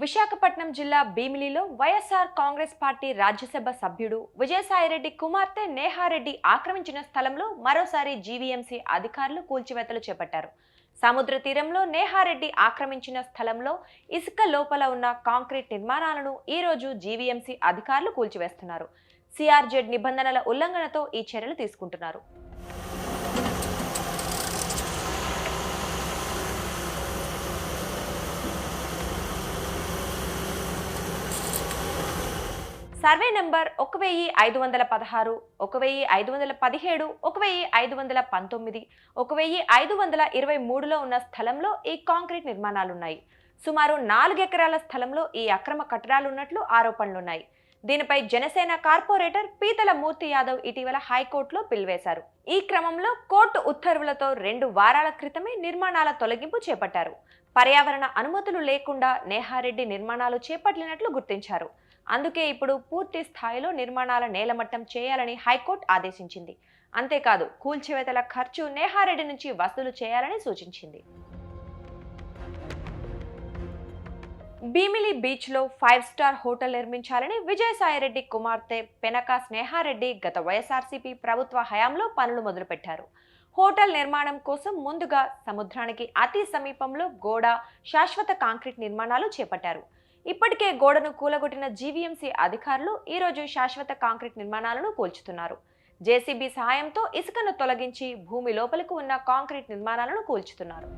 విశాఖపట్నం జిల్లా భీమిలిలో వైఎస్ఆర్ కాంగ్రెస్ పార్టీ రాజ్యసభ సభ్యుడు విజయసాయిరెడ్డి కుమార్తె నేహారెడ్డి ఆక్రమించిన స్థలంలో మరోసారి జీవీఎంసీ అధికారులు కూల్చివేతలు చేపట్టారు. సముద్ర తీరంలో నేహారెడ్డి ఆక్రమించిన స్థలంలో ఇసుక లోపల ఉన్న కాంక్రీట్ నిర్మాణాలను ఈ రోజు జీవీఎంసీ అధికారులు కూల్చివేస్తున్నారు. సిఆర్జెడ్ నిబంధనల ఉల్లంఘనతో ఈ చర్యలు తీసుకుంటున్నారు. సర్వే నంబర్ 1516, 1517, 1519, 1523లో ఉన్న స్థలంలో ఈ కాంక్రీట్ నిర్మాణాలున్నాయి. సుమారు 4 ఎకరాల స్థలంలో ఈ అక్రమ కట్టడాలున్నట్లు ఆరోపణలున్నాయి. దీనిపై జనసేన కార్పొరేటర్ పీతల మూర్తి యాదవ్ ఇటీవల హైకోర్టులో పిల్వేశారు. ఈ క్రమంలో కోర్టు ఉత్తర్వులతో 2 వారాల క్రితమే నిర్మాణాల తొలగింపు చేపట్టారు. పర్యావరణ అనుమతులు లేకుండా నేహారెడ్డి నిర్మాణాలు చేపట్టినట్లు గుర్తించారు. అందుకే ఇప్పుడు పూర్తి స్థాయిలో నిర్మాణాల నేలమట్టం చేయాలని హైకోర్టు ఆదేశించింది. అంతేకాదు కూల్చివేతల ఖర్చు నేహారెడ్డి నుంచి వసూలు చేయాలని సూచించింది. భీమిలి బీచ్లో 5 స్టార్ హోటల్ నిర్మించాలని విజయసాయిరెడ్డి కుమార్తె పెనక స్నేహారెడ్డి గత వైఎస్ఆర్సీపీ ప్రభుత్వ హయాంలో పనులు మొదలుపెట్టారు. హోటల్ నిర్మాణం కోసం ముందుగా సముద్రానికి అతి సమీపంలో గోడ, శాశ్వత కాంక్రీట్ నిర్మాణాలు చేపట్టారు. ఇప్పటికే గోడను కూలగొట్టిన జీవీఎంసీ అధికారులు ఈ రోజు శాశ్వత కాంక్రీట్ నిర్మాణాలను కూల్చుతున్నారు. జేసీబీ సహాయంతో ఇసుకను తొలగించి భూమి లోపలికి ఉన్న కాంక్రీట్ నిర్మాణాలను కూల్చుతున్నారు.